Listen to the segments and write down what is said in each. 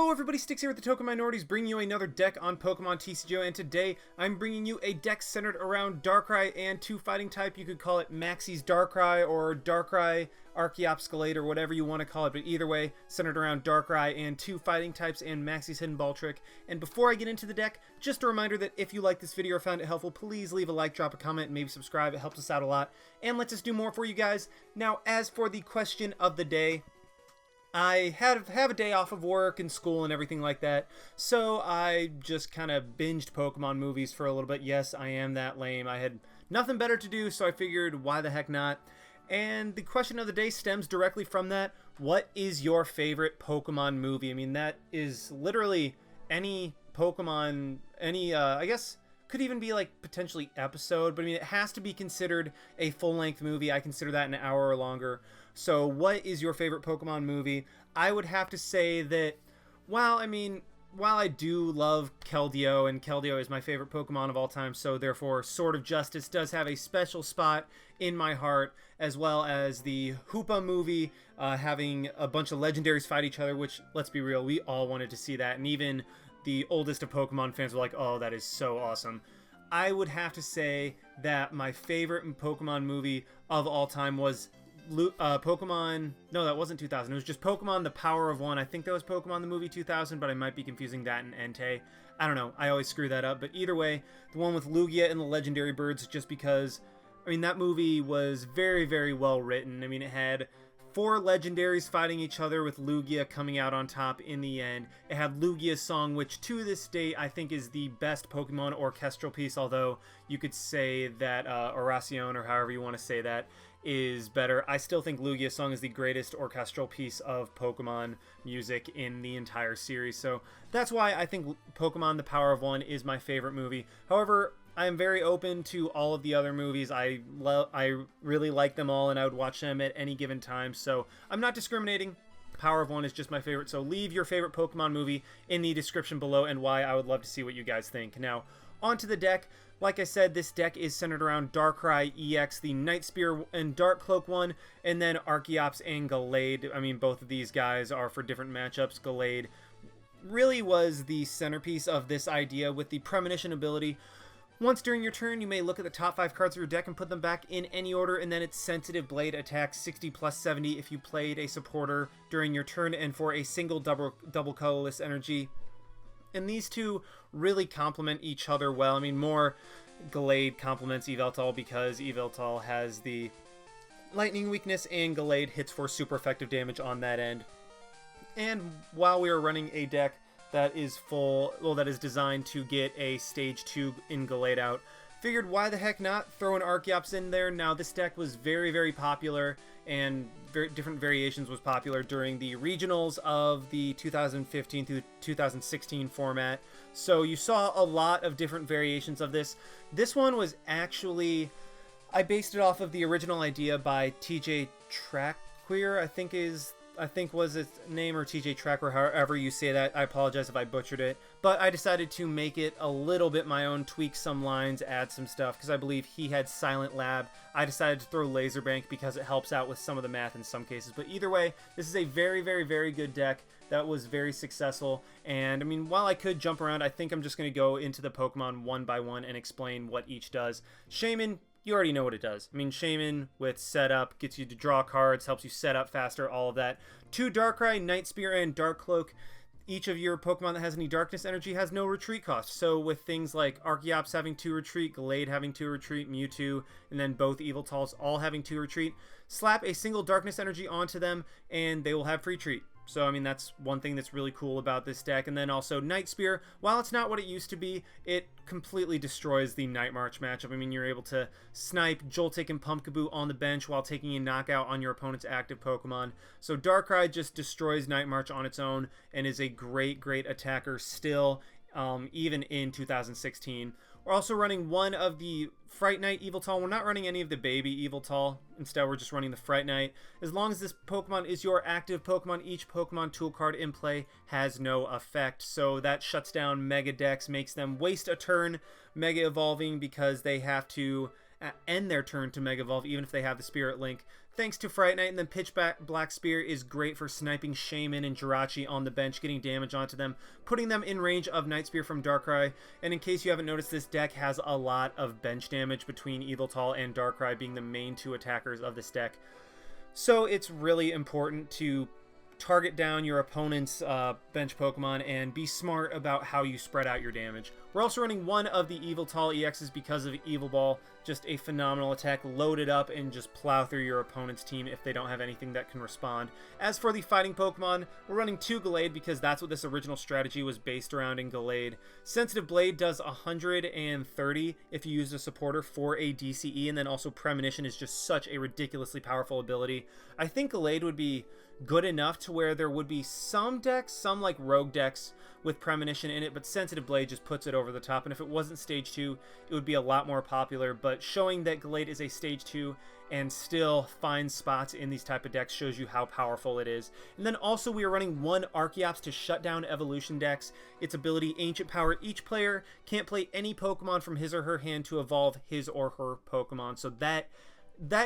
Hello everybody, Sticks here with the Token Minorities, bringing you another deck on Pokemon TCGO, and today I'm bringing you a deck centered around Darkrai and two fighting type. You could call it Maxie's Darkrai or Darkrai Archeops Gallade or whatever you want to call it, but either way, centered around Darkrai and two fighting types and Maxie's Hidden Ball Trick. And before I get into the deck, just a reminder that if you like this video or found it helpful, please leave a like, drop a comment, and maybe subscribe. It helps us out a lot and lets us do more for you guys. Now, as for the question of the day, I have a day off of work and school and everything like that, so I just kind of binged Pokemon movies for a little bit. Yes, I am that lame. I had nothing better to do, so I figured, why the heck not? And the question of the day stems directly from that. What is your favorite Pokemon movie? I mean, that is literally any Pokemon, I guess, could even be like potentially episode, but I mean, it has to be considered a full-length movie. I consider that an hour or longer. So what is your favorite Pokemon movie? I would have to say that, while I do love Keldeo, and Keldeo is my favorite Pokemon of all time, so therefore Sword of Justice does have a special spot in my heart, as well as the Hoopa movie, having a bunch of legendaries fight each other, which, let's be real, we all wanted to see that, and even the oldest of Pokemon fans were like, oh, that is so awesome. I would have to say that my favorite Pokemon movie of all time was Pokemon, no, that wasn't 2000, it was just Pokemon The Power of One. I think that was Pokemon the movie 2000, but I might be confusing that and Entei. I don't know, I always screw that up, but either way, the one with Lugia and the legendary birds, just because, I mean, that movie was very, very well written. I mean, it had 4 legendaries fighting each other with Lugia coming out on top in the end. It had Lugia's song, which to this day I think is the best Pokemon orchestral piece, although you could say that Oracion, or however you want to say that, is better. I still think Lugia's song is the greatest orchestral piece of Pokemon music in the entire series, so that's why I think Pokemon The Power of One is my favorite movie. However, I am very open to all of the other movies. I really like them all, and I would watch them at any given time, so I'm not discriminating. Power of One is just my favorite, so leave your favorite Pokemon movie in the description below and why. I would love to see what you guys think. Now, onto the deck. Like I said, this deck is centered around Darkrai EX, the Night Spear and Dark Cloak one, and then Archeops and Gallade. I mean, both of these guys are for different matchups. Gallade really was the centerpiece of this idea with the Premonition ability. Once during your turn, you may look at the top 5 cards of your deck and put them back in any order, and then its Sensitive Blade attacks 60 plus 70 if you played a supporter during your turn and for a single double colorless energy. And these two really complement each other well. I mean, more Gallade complements Yveltal because Yveltal has the lightning weakness and Gallade hits for super effective damage on that end. And while we are running a deck that is that is designed to get a stage 2 in Gallade out, figured why the heck not throw an Archeops in there. Now, this deck was very, very popular, and different variations was popular during the regionals of the 2015 through 2016 format. So you saw a lot of different variations of this. This one was actually, I based it off of the original idea by TJ Traqueer, I think was its name, or TJ Track, or however you say that. I apologize if I butchered it, but I decided to make it a little bit my own, tweak some lines, add some stuff, because I believe he had Silent Lab. I decided to throw Laser Bank because it helps out with some of the math in some cases, but either way, this is a very, very, very good deck that was very successful. And I mean, while I could jump around, I think I'm just going to go into the Pokemon one by one and explain what each does. Shaman, you already know what it does. I mean, Shaman with setup gets you to draw cards, helps you set up faster, all of that. 2 Darkrai, Night Spear, and Dark Cloak. Each of your Pokemon that has any darkness energy has no retreat cost. So with things like Archeops having 2 retreat, Gallade having 2 retreat, Mewtwo, and then both Yveltals all having 2 retreat, slap a single darkness energy onto them and they will have free treat. So, I mean, that's one thing that's really cool about this deck. And then also Night Spear, while it's not what it used to be, it completely destroys the Night March matchup. I mean, you're able to snipe Joltik and Pumpkaboo on the bench while taking a knockout on your opponent's active Pokemon. So Darkrai just destroys Night March on its own and is a great, great attacker still, even in 2016. We're also running one of the Fright Knight Yveltal. We're not running any of the baby Yveltal. Instead, we're just running the Fright Knight. As long as this Pokemon is your active Pokemon, each Pokemon tool card in play has no effect. So that shuts down Mega Decks, makes them waste a turn Mega Evolving because they have to end their turn to Mega Evolve, even if they have the Spirit Link, thanks to Fright Knight. And then Pitch Black Spear is great for sniping Shaman and Jirachi on the bench, getting damage onto them, putting them in range of Night Spear from Darkrai. And in case you haven't noticed, this deck has a lot of bench damage between Yveltal and Darkrai being the main 2 attackers of this deck. So it's really important to target down your opponent's bench Pokemon and be smart about how you spread out your damage. We're also running one of the Yveltal EXs because of Evil Ball. Just a phenomenal attack, load it up and just plow through your opponent's team if they don't have anything that can respond. As for the fighting Pokemon, we're running 2 Gallade because that's what this original strategy was based around in Gallade. Sensitive Blade does 130 if you use a supporter for a DCE, and then also Premonition is just such a ridiculously powerful ability. I think Gallade would be good enough to where there would be some decks, some like rogue decks with Premonition in it, but Sensitive Blade just puts it over the top, and if it wasn't stage 2, it would be a lot more popular. But showing that Gallade is a stage 2 and still finds spots in these type of decks shows you how powerful it is. And then also we are running 1 Archeops to shut down evolution decks. Its ability, Ancient Power. Each player can't play any Pokemon from his or her hand to evolve his or her Pokemon, so that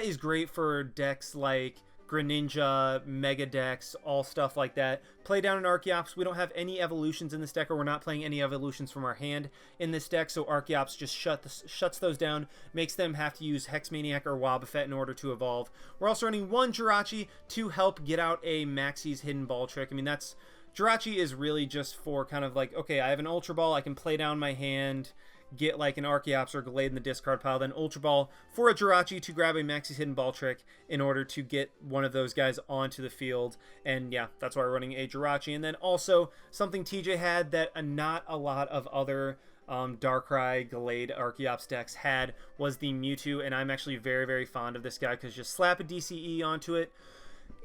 is great for decks like Greninja, Mega Decks, all stuff like that. Play down an Archeops. We don't have any evolutions in this deck, or we're not playing any evolutions from our hand in this deck, so Archeops just shuts those down, makes them have to use Hex Maniac or Wobbuffet in order to evolve. We're also running 1 Jirachi to help get out a Maxie's Hidden Ball trick. I mean, Jirachi is really just for kind of like, okay, I have an Ultra Ball, I can play down my hand, get like an Archeops or Gallade in the discard pile, then Ultra Ball for a Jirachi to grab a Maxie's Hidden Ball trick in order to get one of those guys onto the field. And yeah, that's why we're running a Jirachi. And then also something TJ had that not a lot of other Darkrai, Gallade, Archeops decks had was the Mewtwo, and I'm actually very, very fond of this guy because just slap a DCE onto it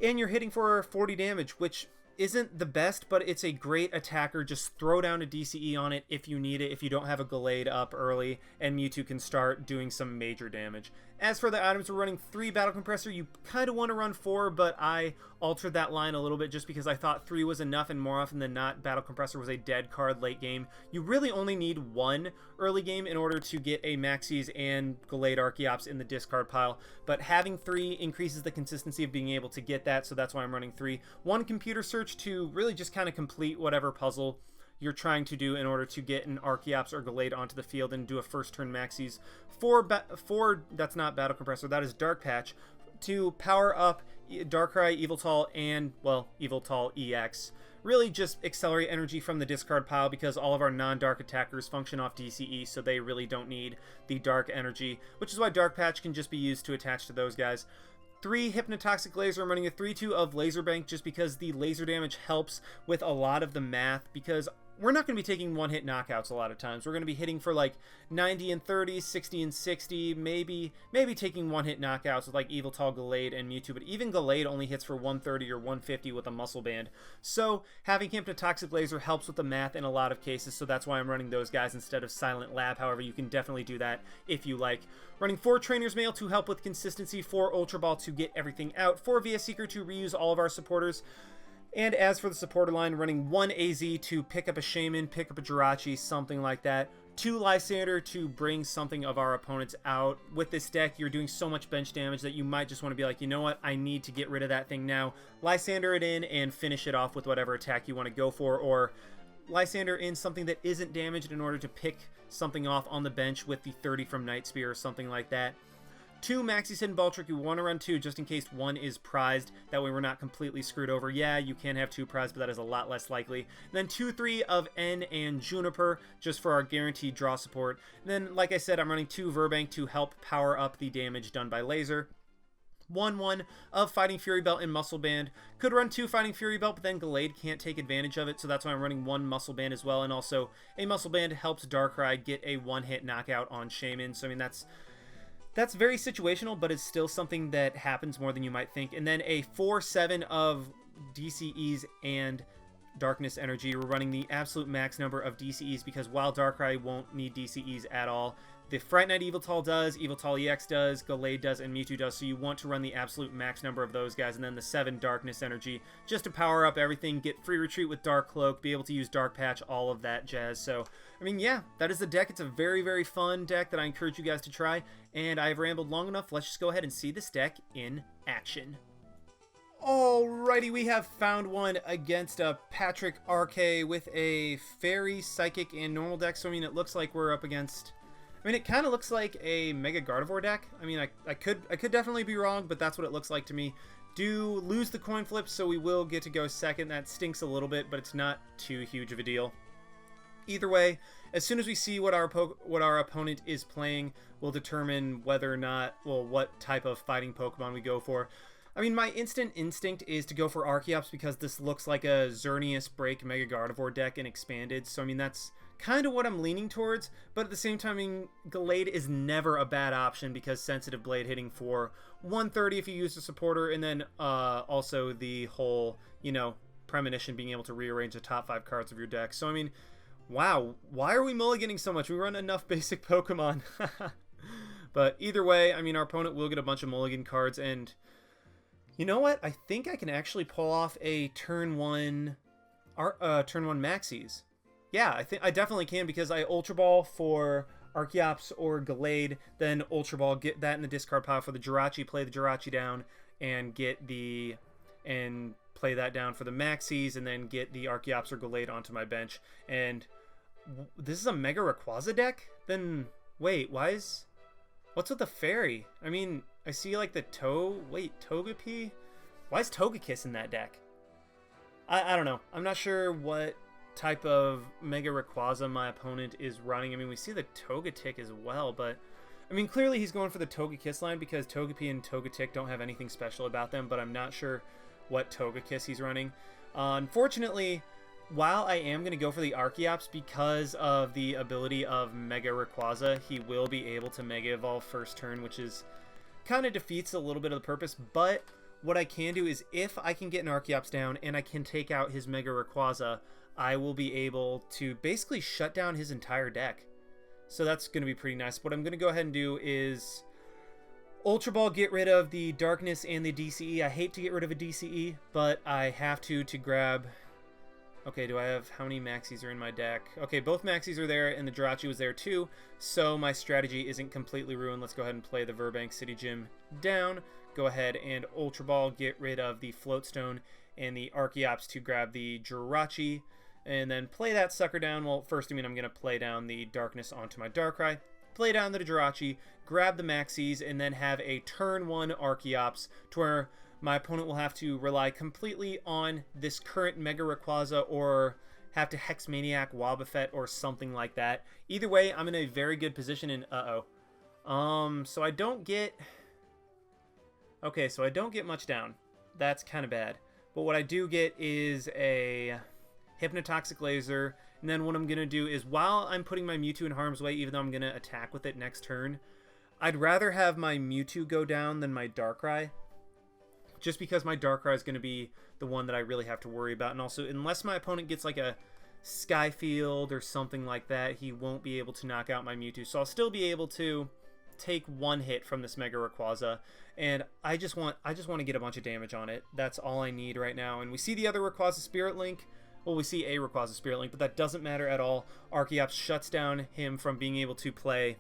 and you're hitting for 40 damage, which isn't the best, but it's a great attacker. Just throw down a DCE on it if you need it, if you don't have a Gallade up early, and Mewtwo can start doing some major damage. As for the items, we're running 3 Battle Compressor. You kind of want to run 4, but I altered that line a little bit just because I thought 3 was enough, and more often than not, Battle Compressor was a dead card late game. You really only need 1 early game in order to get a Maxie's and Gallade Archeops in the discard pile, but having 3 increases the consistency of being able to get that, so that's why I'm running 3. 1 Computer Search to really just kind of complete whatever puzzle you're trying to do in order to get an Archeops or Gallade onto the field and do a first turn Maxie's. 4, that's not Battle Compressor, that is Dark Patch, to power up Darkrai, Yveltal, and, well, Yveltal EX. Really just accelerate energy from the discard pile because all of our non-dark attackers function off DCE, so they really don't need the dark energy, which is why Dark Patch can just be used to attach to those guys. 3 Hypnotoxic Laser. I'm running a 3/2 of Laser Bank just because the laser damage helps with a lot of the math, because we're not going to be taking one-hit knockouts a lot of times. We're going to be hitting for like 90 and 30, 60 and 60, maybe taking one-hit knockouts with like Yveltal, Gallade, and Mewtwo, but even Gallade only hits for 130 or 150 with a Muscle Band. So having Hypnotoxic Laser helps with the math in a lot of cases, so that's why I'm running those guys instead of Silent Lab. However, you can definitely do that if you like. Running 4 Trainer's Mail to help with consistency, 4 Ultra Ball to get everything out, 4 VS Seeker to reuse all of our supporters. And as for the supporter line, running 1 AZ to pick up a Shaman, pick up a Jirachi, something like that. 2 Lysander to bring something of our opponents out. With this deck, you're doing so much bench damage that you might just want to be like, you know what, I need to get rid of that thing now. Lysander it in and finish it off with whatever attack you want to go for, or Lysander in something that isn't damaged in order to pick something off on the bench with the 30 from Night Spear or something like that. 2 Maxie's Hidden Ball Trick. You want to run 2 just in case 1 is prized. That way we're not completely screwed over. Yeah, you can have 2 prized, but that is a lot less likely. And then 2/3 of N and Juniper just for our guaranteed draw support. And then, like I said, I'm running 2 Verbank to help power up the damage done by laser. 1/1 of Fighting Fury Belt and Muscle Band. Could run 2 Fighting Fury Belt, but then Gallade can't take advantage of it, so that's why I'm running 1 Muscle Band as well. And also, a Muscle Band helps Darkrai get a one-hit knockout on Shaman. So, I mean, that's very situational, but it's still something that happens more than you might think. And then a 4/7 of DCEs and Darkness Energy. We're running the absolute max number of DCEs because while Darkrai won't need DCEs at all, the Fright Knight Eviltal does, Eviltal EX does, Gallade does, and Mewtwo does, so you want to run the absolute max number of those guys, and then the 7 Darkness Energy, just to power up everything, get free retreat with Dark Cloak, be able to use Dark Patch, all of that jazz. So, I mean, yeah, that is the deck. It's a very, very fun deck that I encourage you guys to try, and I've rambled long enough. Let's just go ahead and see this deck in action. Alrighty, we have found one against a Patrick RK with a Fairy, Psychic, and normal deck, so I mean, it looks like we're up against... I mean, it kind of looks like a Mega Gardevoir deck. I mean, I could definitely be wrong, but that's what it looks like to me. Do lose the coin flip, so we will get to go second. That stinks a little bit, but it's not too huge of a deal. Either way, as soon as we see what our opponent is playing, we'll determine whether or not, well, what type of fighting Pokemon we go for. I mean, my instant instinct is to go for Archeops because this looks like a Xerneas Break Mega Gardevoir deck and expanded. So, I mean, that's kind of what I'm leaning towards. But at the same time, I mean, Gallade is never a bad option because Sensitive Blade hitting for 130 if you use a supporter. And then also the whole, you know, Premonition being able to rearrange the top 5 cards of your deck. So, I mean, wow, why are we mulliganing so much? We run enough basic Pokemon. But either way, I mean, our opponent will get a bunch of mulligan cards. And... you know what? I think I can actually pull off a turn one Maxies. Yeah, I definitely can because I Ultra Ball for Archeops or Gallade, then Ultra Ball, get that in the discard pile for the Jirachi, play the Jirachi down, and play that down for the Maxies, and then get the Archeops or Gallade onto my bench. And this is a Mega Rayquaza deck? Then wait, what's with the Fairy? I mean, I see like the Togepi? Why is Togekiss in that deck? I don't know. I'm not sure what type of Mega Rayquaza my opponent is running. I mean, we see the Togetic as well, but... I mean, clearly he's going for the Togekiss line because Togepi and Togetic don't have anything special about them, but I'm not sure what Togekiss he's running. Unfortunately, while I am going to go for the Archeops because of the ability of Mega Rayquaza, he will be able to Mega Evolve first turn, which is... kind of defeats a little bit of the purpose, but what I can do is if I can get an Archeops down and I can take out his Mega Rayquaza, I will be able to basically shut down his entire deck. So that's going to be pretty nice. What I'm going to go ahead and do is Ultra Ball, get rid of the Darkness and the DCE. I hate to get rid of a DCE, but I have to grab... okay, do I have... how many Maxies are in my deck? Okay, both Maxies are there, and the Jirachi was there too, so my strategy isn't completely ruined. Let's go ahead and play the Verbank City Gym down. Go ahead and Ultra Ball, get rid of the Floatstone and the Archeops to grab the Jirachi, and then play that sucker down. Well, first, I mean, I'm going to play down the Darkness onto my Darkrai, play down the Jirachi, grab the Maxies, and then have a turn 1 Archeops to where... my opponent will have to rely completely on this current Mega Rayquaza or have to Hex Maniac, Wobbuffet, or something like that. Either way, I'm in a very good position and so I don't get... okay, so I don't get much down. That's kind of bad. But what I do get is a Hypnotoxic Laser, and then what I'm going to do is while I'm putting my Mewtwo in harm's way, even though I'm going to attack with it next turn, I'd rather have my Mewtwo go down than my Darkrai. Just because my Darkrai is going to be the one that I really have to worry about. And also, unless my opponent gets like a Skyfield or something like that, he won't be able to knock out my Mewtwo. So I'll still be able to take one hit from this Mega Rayquaza. And I just want to get a bunch of damage on it. That's all I need right now. And we see the other Rayquaza Spirit Link. Well, we see a Rayquaza Spirit Link, but that doesn't matter at all. Archeops shuts down him from being able to play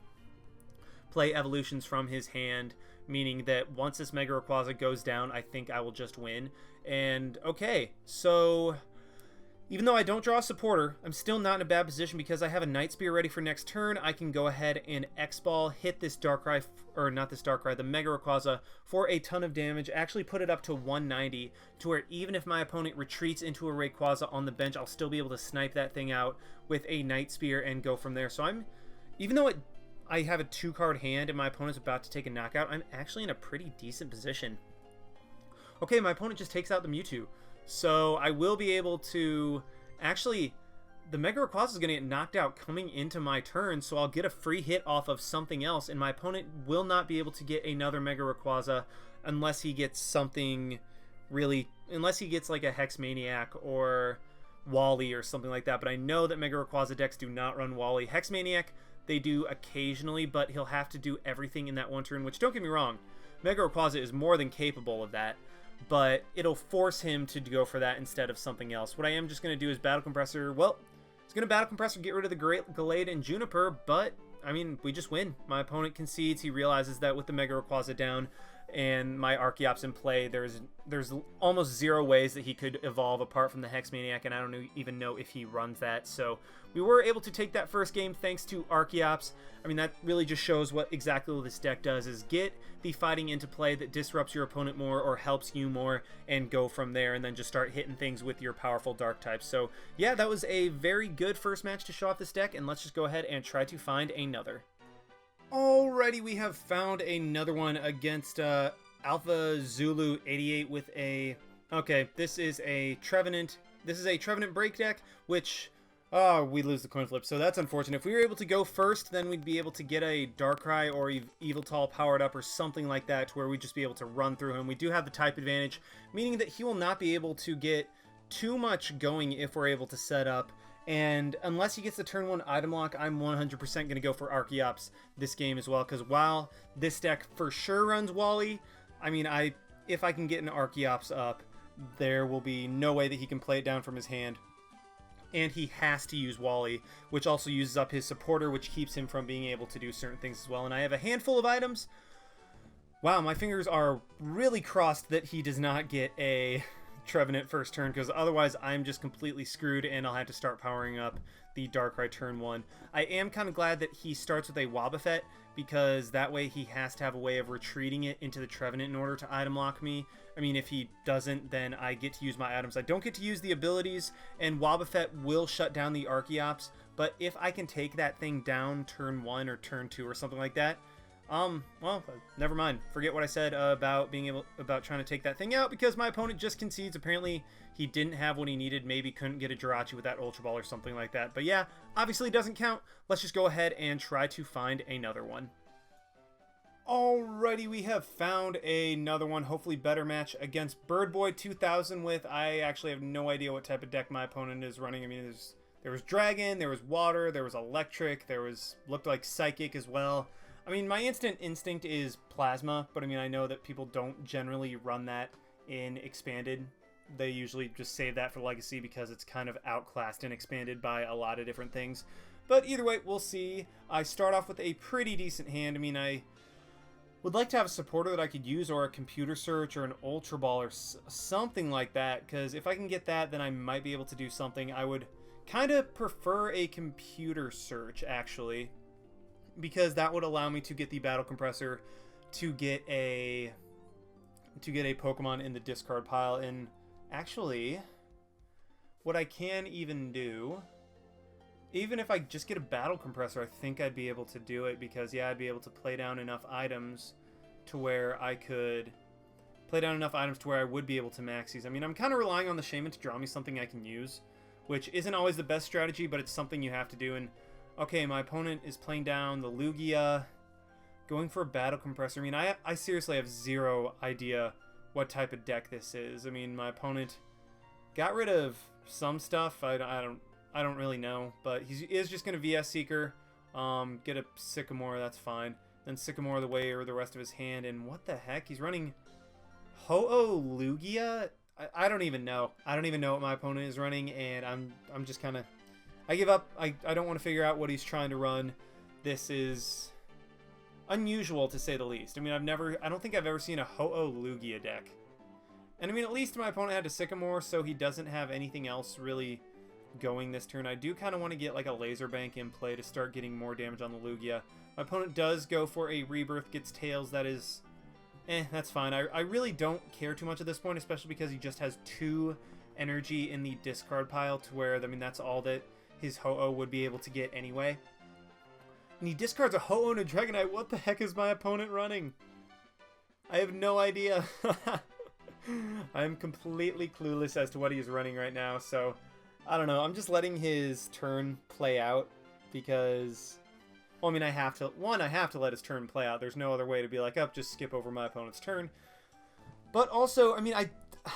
evolutions from his hand, meaning that once this Mega Rayquaza goes down, I think I will just win. And okay, so even though I don't draw a supporter, I'm still not in a bad position because I have a Night Spear ready for next turn. I can go ahead and X-Ball, hit this Darkrai, or not this Darkrai, the Mega Rayquaza for a ton of damage, actually put it up to 190, to where even if my opponent retreats into a Rayquaza on the bench, I'll still be able to snipe that thing out with a Night Spear and go from there. So even though I have a 2-card hand and my opponent's about to take a knockout, I'm actually in a pretty decent position. Okay, my opponent just takes out the Mewtwo. So I will be able to... actually, the Mega Rayquaza is going to get knocked out coming into my turn, so I'll get a free hit off of something else, and my opponent will not be able to get another Mega Rayquaza unless he gets something really... unless he gets like a Hex Maniac or Wally or something like that. But I know that Mega Rayquaza decks do not run Wally. Hex Maniac they do occasionally, but he'll have to do everything in that one turn, which, don't get me wrong, Mega Rayquaza is more than capable of that, but it'll force him to go for that instead of something else. What I am just going to do is Battle Compressor. Well, it's going to Battle Compressor, get rid of the Gallade and Juniper, but, I mean, we just win. My opponent concedes. He realizes that with the Mega Rayquaza down and my Archeops in play, there's almost zero ways that he could evolve apart from the Hex Maniac, and I don't even know if he runs that. So we were able to take that first game thanks to Archeops. I mean, that really just shows what exactly this deck does, is get the fighting into play that disrupts your opponent more or helps you more, and go from there, and then just start hitting things with your powerful dark types. So yeah, that was a very good first match to show off this deck, and let's just go ahead and try to find another. Alrighty, we have found another one against Alpha Zulu 88 with a... Okay, this is a Trevenant. This is a Trevenant break deck, which... Oh, we lose the coin flip, so that's unfortunate. If we were able to go first, then we'd be able to get a Darkrai or Yveltal powered up or something like that, to where we'd just be able to run through him. We do have the type advantage, meaning that he will not be able to get too much going if we're able to set up. And unless he gets the turn 1 item lock, I'm 100% going to go for Archeops this game as well. Because while this deck for sure runs Wally, I mean, if I can get an Archeops up, there will be no way that he can play it down from his hand. And he has to use Wally, which also uses up his supporter, which keeps him from being able to do certain things as well. And I have a handful of items. Wow, my fingers are really crossed that he does not get a Trevenant first turn, because otherwise I'm just completely screwed and I'll have to start powering up the Darkrai turn 1. I am kind of glad that he starts with a Wobbuffet, because that way he has to have a way of retreating it into the Trevenant in order to item lock me. I mean, if he doesn't, then I get to use my items. I don't get to use the abilities, and Wobbuffet will shut down the Archeops, but if I can take that thing down turn 1 or turn 2 or something like that, well, never mind. Forget what I said about trying to take that thing out, because my opponent just concedes. Apparently, he didn't have what he needed. Maybe couldn't get a Jirachi with that Ultra Ball or something like that. But yeah, obviously doesn't count. Let's just go ahead and try to find another one. Alrighty, we have found another one, hopefully better match against Birdboy 2000 with, I actually have no idea what type of deck my opponent is running. I mean, there was Dragon, there was Water, there was Electric, looked like Psychic as well. I mean, my instant instinct is Plasma, but I mean, I know that people don't generally run that in Expanded. They usually just save that for Legacy because it's kind of outclassed and Expanded by a lot of different things. But either way, we'll see. I start off with a pretty decent hand. I mean, I would like to have a supporter that I could use, or a Computer Search, or an Ultra Ball, or something like that, because if I can get that, then I might be able to do something. I would kind of prefer a Computer Search, actually, because that would allow me to get the Battle Compressor to get a Pokemon in the discard pile. And actually, what I can even do, even if I just get a Battle Compressor, I think I'd be able to do it, because yeah, I'd be able to play down enough items to where I would be able to Maxies. I mean, I'm kind of relying on the Shaman to draw me something I can use, which isn't always the best strategy, but it's something you have to do. And okay, my opponent is playing down the Lugia, going for a Battle Compressor. I mean, I seriously have zero idea what type of deck this is. I mean, my opponent got rid of some stuff. I don't really know, but he is just going to VS Seeker, get a Sycamore, that's fine. Then Sycamore the way or the rest of his hand, and what the heck? He's running Ho-Oh Lugia? I don't even know. I don't even know what my opponent is running, and I'm just kind of... I give up. I don't want to figure out what he's trying to run. This is unusual, to say the least. I mean, I don't think I've ever seen a Ho-Oh Lugia deck. And I mean, at least my opponent had a Sycamore, so he doesn't have anything else really going this turn. I do kind of want to get like a Laser Bank in play to start getting more damage on the Lugia. My opponent does go for a Rebirth, gets Tails. That is, that's fine. I really don't care too much at this point, especially because he just has 2 energy in the discard pile, to where, I mean, that's all that his Ho-Oh would be able to get anyway. And he discards a Ho-Oh and a Dragonite. What the heck is my opponent running? I have no idea. I'm completely clueless as to what he's running right now, so I don't know. I'm just letting his turn play out, because, well, I mean, I have to let his turn play out. There's no other way to be like, oh, just skip over my opponent's turn. But also, I mean,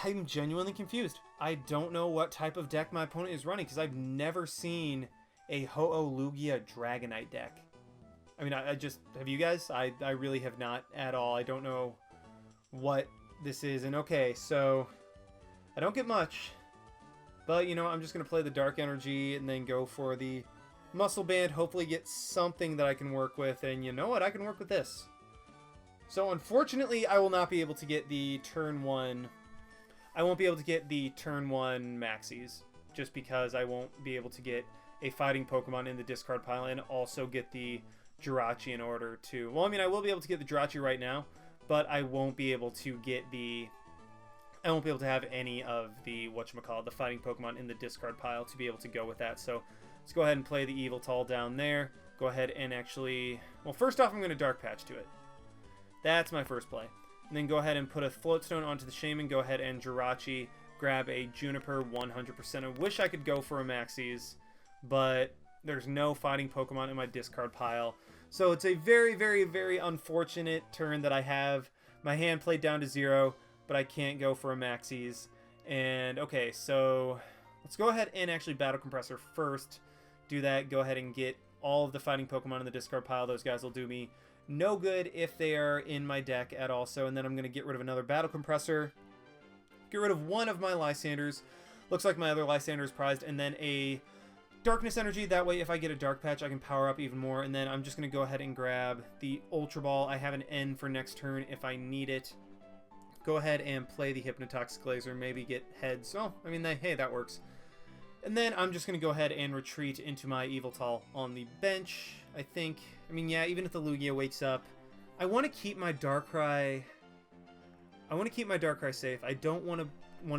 I'm genuinely confused. I don't know what type of deck my opponent is running, because I've never seen a Ho-Oh Lugia Dragonite deck. I mean, I just, have you guys? I really have not at all. I don't know what this is. And okay, so I don't get much, but you know, I'm just going to play the Dark Energy and then go for the Muscle Band, hopefully get something that I can work with. And you know what? I can work with this. So unfortunately, I will not be able to get the turn 1. I won't be able to get the turn 1 Maxies, just because I won't be able to get a fighting Pokemon in the discard pile and also get the Jirachi in order to... Well, I mean, I will be able to get the Jirachi right now, but I won't be able to get the... I won't be able to have any of the, whatchamacallit, the fighting Pokemon in the discard pile to be able to go with that. So let's go ahead and play the Yveltal down there. Go ahead and actually... Well, first off, I'm going to Dark Patch to it. That's my first play. And then go ahead and put a Floatstone onto the Shaman. Go ahead and Jirachi. Grab a Juniper 100%. I wish I could go for a Maxie's, but there's no fighting Pokemon in my discard pile. So it's a very, very, very unfortunate turn that I have. My hand played down to 0, but I can't go for a Maxie's. And okay, so let's go ahead and actually Battle Compressor first. Do that. Go ahead and get all of the fighting Pokemon in the discard pile. Those guys will do me no good if they are in my deck at all. So, and then I'm going to get rid of another Battle Compressor. Get rid of one of my Lysanders. Looks like my other Lysander is prized. And then a Darkness Energy. That way, if I get a Dark Patch, I can power up even more. And then I'm just going to go ahead and grab the Ultra Ball. I have an N for next turn if I need it. Go ahead and play the Hypnotoxic Laser. Maybe get heads. Oh, I mean, hey, that works. And then I'm just going to go ahead and retreat into my Yveltal on the bench, I think. I mean, yeah, even if the Lugia wakes up, I want to keep my Darkrai... I want to keep my Darkrai safe. I don't want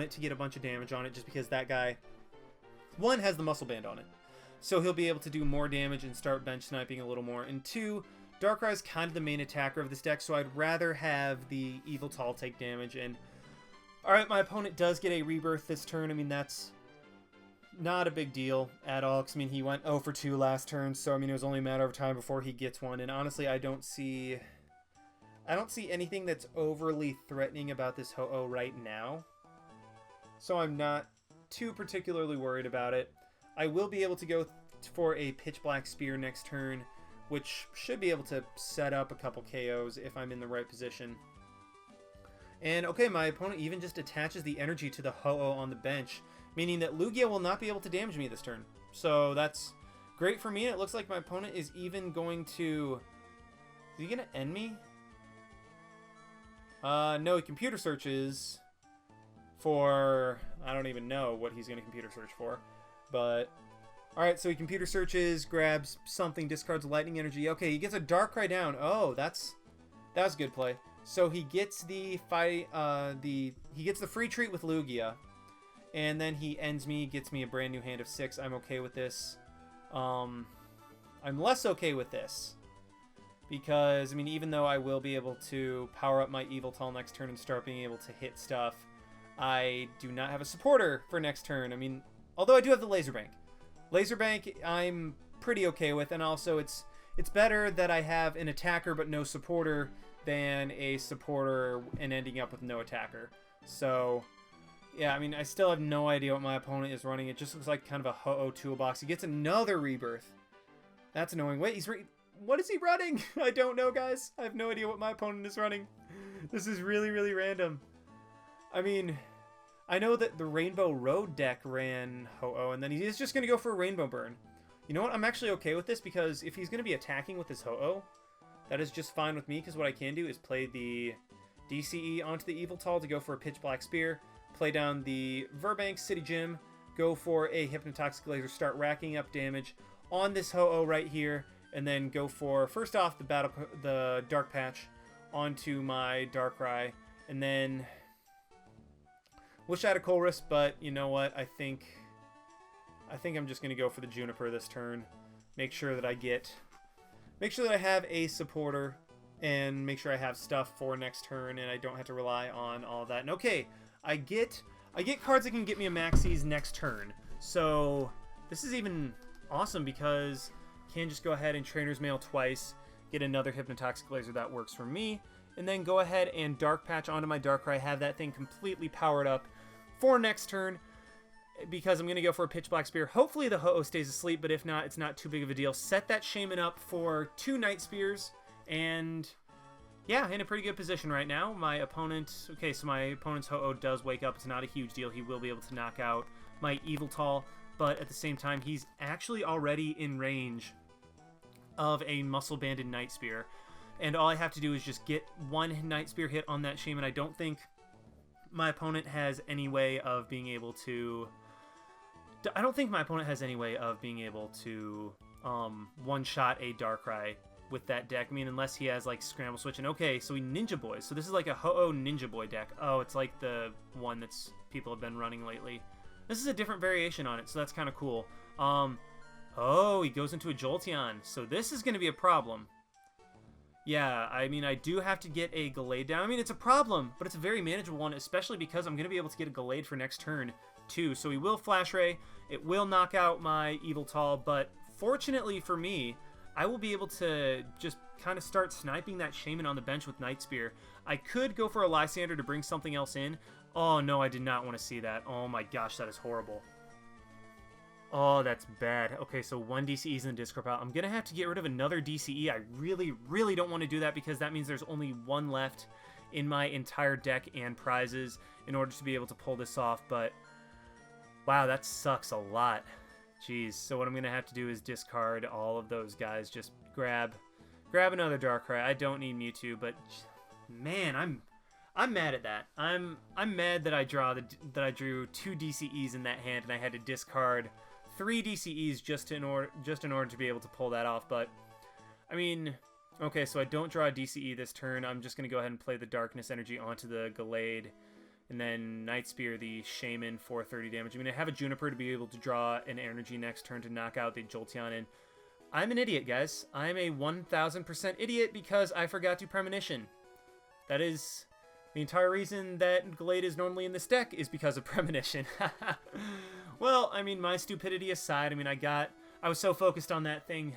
it to get a bunch of damage on it just because that guy, one, has the Muscle Band on it. So he'll be able to do more damage and start bench sniping a little more. And two, Darkrai is kind of the main attacker of this deck, so I'd rather have the Yveltal take damage. And alright, my opponent does get a Rebirth this turn. I mean, that's not a big deal at all, because I mean, he went 0 for 2 last turn, so I mean, it was only a matter of time before he gets one. And honestly, I don't see anything that's overly threatening about this Ho-Oh right now, so I'm not too particularly worried about it. I will be able to go for a Pitch Black Spear next turn, which should be able to set up a couple KOs if I'm in the right position. And okay, my opponent even just attaches the energy to the Ho-Oh on the bench, meaning that Lugia will not be able to damage me this turn. So that's great for me. It looks like my opponent is even going to... Is he going to end me? No, he computer searches for... I don't even know what he's going to computer search for. But... Alright, so he computer searches, grabs something, discards Lightning Energy. Okay, he gets a Darkrai down. Oh, that was a good play. So he gets the he gets the free treat with Lugia. And then he ends me, gets me a brand new hand of 6. I'm okay with this. I'm less okay with this, because, I mean, even though I will be able to power up my Yveltal next turn and start being able to hit stuff, I do not have a supporter for next turn. I mean, although I do have the Laser Bank. Laser Bank, I'm pretty okay with, and also it's better that I have an attacker but no supporter than a supporter and ending up with no attacker. So... yeah, I mean, I still have no idea what my opponent is running. It just looks like kind of a Ho-Oh toolbox. He gets another Rebirth. That's annoying. Wait, what is he running? I don't know, guys. I have no idea what my opponent is running. This is really, really random. I mean, I know that the Rainbow Road deck ran Ho-Oh, and then he's just going to go for a Rainbow Burn. You know what? I'm actually okay with this, because if he's going to be attacking with his Ho-Oh, that is just fine with me, because what I can do is play the DCE onto the Yveltal to go for a Pitch Black Spear, play down the Verbank City Gym, go for a Hypnotoxic Laser, start racking up damage on this Ho-Oh right here, and then go for, first off, the Dark Patch onto my Darkrai, and then wish I had a Colress, but you know what, I think I'm just going to go for the Juniper this turn, make sure that I have a supporter, and make sure I have stuff for next turn, and I don't have to rely on all that. And okay, I get cards that can get me a Maxie's next turn. So this is even awesome, because I can just go ahead and Trainer's Mail twice, get another Hypnotoxic Laser that works for me, and then go ahead and Dark Patch onto my Darkrai, have that thing completely powered up for next turn. because I'm going to go for a Pitch Black Spear. Hopefully the Ho-Oh stays asleep, but if not, it's not too big of a deal. Set that Shaman up for 2 Night Spears, and yeah, in a pretty good position right now. My opponent, okay, so my opponent's Ho-Oh does wake up. It's not a huge deal. He will be able to knock out my Yveltal, but at the same time, he's actually already in range of a Muscle Banded Night Spear, and all I have to do is just get 1 Night Spear hit on that Shaman. I don't think my opponent has any way of being able to... I don't think my opponent has any way of being able to one-shot a Darkrai with that deck. I mean, unless he has, like, Scramble Switch. And okay, so he Ninja Boys. So this is like a Ho-Oh Ninja Boy deck. Oh, it's like the one that's people have been running lately. This is a different variation on it, so that's kind of cool. Oh, he goes into a Jolteon. So this is going to be a problem. Yeah, I mean, I do have to get a Gallade down. I mean, it's a problem, but it's a very manageable one, especially because I'm going to be able to get a Gallade for next turn, too. So he will Flash Ray. It will knock out my Yveltal, but fortunately for me, I will be able to just kind of start sniping that Shaman on the bench with Night Spear. I could go for a Lysander to bring something else in. Oh, no, I did not want to see that. Oh, my gosh, that is horrible. Oh, that's bad. Okay, so 1 DCE is in the discard pile. I'm going to have to get rid of another DCE. I really, really don't want to do that because that means there's only 1 left in my entire deck and prizes in order to be able to pull this off. But, wow, that sucks a lot. Jeez. So what I'm going to have to do is discard all of those guys. Just grab another Darkrai. I don't need Mewtwo, but, man, I'm mad at that. I'm mad that I drew 2 DCEs in that hand and I had to discard 3 DCEs just in order to be able to pull that off. But I mean, okay, so I don't draw a DCE this turn. I'm just gonna go ahead and play the Darkness Energy onto the Gallade, and then Night Spear the Shaman for 30 damage. I'm gonna have a Juniper to be able to draw an energy next turn to knock out the Jolteon. And I'm an idiot, guys. I'm a 1000% idiot because I forgot to Premonition. That is the entire reason that Gallade is normally in this deck, is because of Premonition. Well, I mean, my stupidity aside, I mean, I was so focused on that thing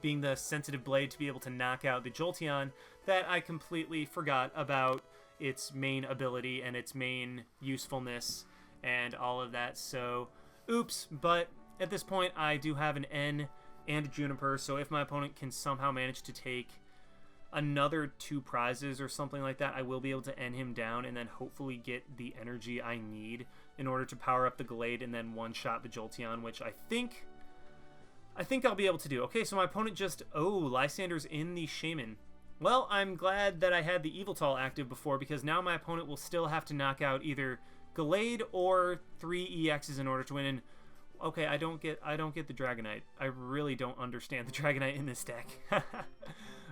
being the sensitive blade to be able to knock out the Jolteon that I completely forgot about its main ability and its main usefulness and all of that. So, oops, but at this point, I do have an N and a Juniper, so if my opponent can somehow manage to take another 2 prizes or something like that, I will be able to end him down and then hopefully get the energy I need in order to power up the Gallade and then one-shot the Jolteon, which I think I'll be able to do. Okay, so my opponent just... Oh, Lysander's in the Shaman. Well, I'm glad that I had the Yveltal active before, because now my opponent will still have to knock out either Gallade or 3 EXs in order to win. And okay, I don't get the Dragonite. I really don't understand the Dragonite in this deck.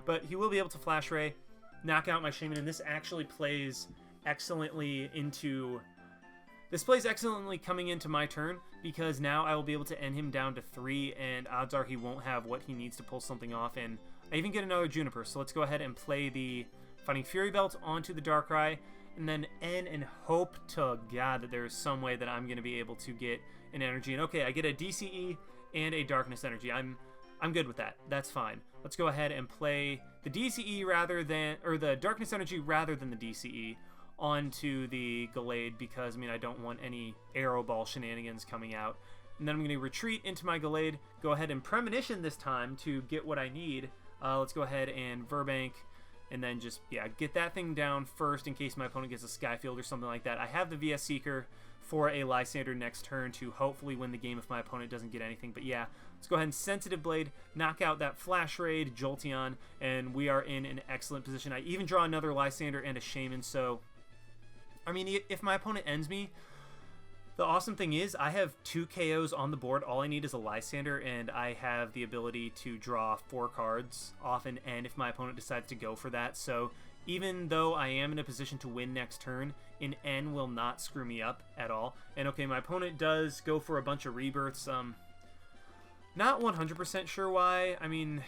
But he will be able to Flash Ray, knock out my Shaman, and this actually plays excellently into... This plays excellently coming into my turn, because now I will be able to end him down to 3, and odds are he won't have what he needs to pull something off, and I even get another Juniper. So let's go ahead and play the Fighting Fury Belt onto the Darkrai, and then end and hope to God that there is some way that I'm going to be able to get an energy. And okay, I get a DCE and a Darkness Energy. I'm good with that. That's fine. Let's go ahead and play the DCE or the Darkness Energy rather than the DCE onto the Gallade, because I mean, I don't want any Arrow Ball shenanigans coming out. And then I'm going to retreat into my Gallade, go ahead and Premonition this time to get what I need. Let's go ahead and Verbank, and then just, yeah, get that thing down first in case my opponent gets a Skyfield or something like that. I have the VS Seeker for a Lysander next turn to hopefully win the game if my opponent doesn't get anything. But yeah, let's go ahead and Sensitive Blade, knock out that Flash Raid Jolteon, and we are in an excellent position. I even draw another Lysander and a Shaman, so I mean, if my opponent ends me, the awesome thing is I have 2 KOs on the board. All I need is a Lysander, and I have the ability to draw 4 cards off an N if my opponent decides to go for that. So even though I am in a position to win next turn, an N will not screw me up at all. And okay, my opponent does go for a bunch of rebirths. Not 100% sure why. I mean,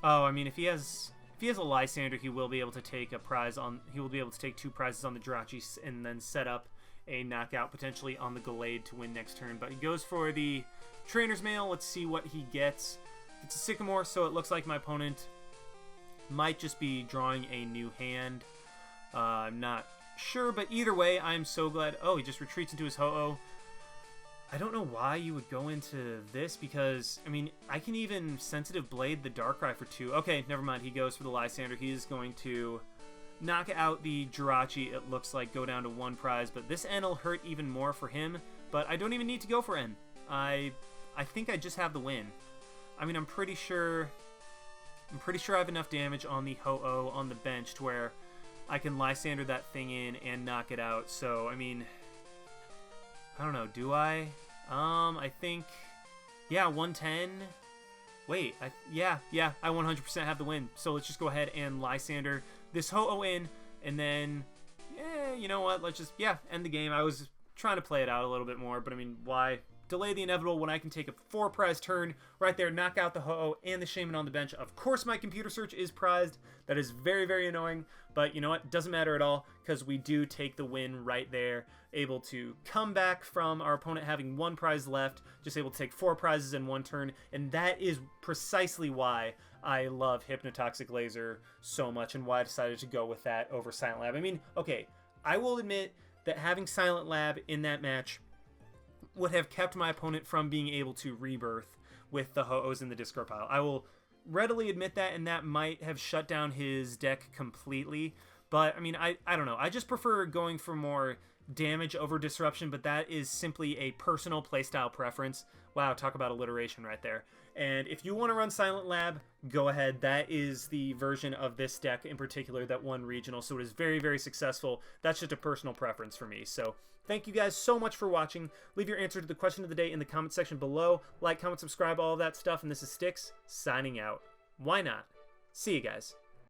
if he has a Lysander, he will be able to take a prize on. He will be able to take 2 prizes on the Jirachi and then set up a knockout potentially on the Gallade to win next turn. But he goes for the Trainer's Mail. Let's see what he gets. It's a Sycamore, so it looks like my opponent might just be drawing a new hand. I'm not sure, but either way, I'm so glad. Oh, he just retreats into his Ho-Oh. I don't know why you would go into this, because, I mean, I can even Sensitive Blade the Darkrai for 2. Okay, never mind. He goes for the Lysander. He is going to knock out the Jirachi, it looks like, go down to 1 prize, but this N will hurt even more for him, but I don't even need to go for N. I think I just have the win. I mean, I'm pretty sure I have enough damage on the Ho-Oh on the bench to where I can Lysander that thing in and knock it out, so, I mean, I don't know, do I? I think, yeah, 110. Wait, yeah, I 100% have the win. So let's just go ahead and Lysander this Ho-Oh in, and then, yeah, you know what? Let's just, yeah, end the game. I was trying to play it out a little bit more, but I mean, why delay the inevitable when I can take a 4-prize turn right there, knock out the Ho-Oh and the Shaman on the bench? Of course, my computer search is prized. That is very, very annoying, but you know what? Doesn't matter at all, because we do take the win right there, able to come back from our opponent having 1 prize left, just able to take 4 prizes in 1 turn, and that is precisely why I love Hypnotoxic Laser so much and why I decided to go with that over Silent Lab. I mean, okay, I will admit that having Silent Lab in that match would have kept my opponent from being able to rebirth with the Ho-Ohs in the discard pile. I will readily admit that, and that might have shut down his deck completely. But, I mean, I don't know. I just prefer going for more damage over disruption, but that is simply a personal playstyle preference. Wow, talk about alliteration right there. And if you want to run Silent Lab, go ahead. That is the version of this deck in particular that won regional, so it is very, very successful. That's just a personal preference for me. So thank you guys so much for watching. Leave your answer to the question of the day in the comment section below. Like, comment, subscribe, all of that stuff. And this is Styx signing out. Why not? See you guys.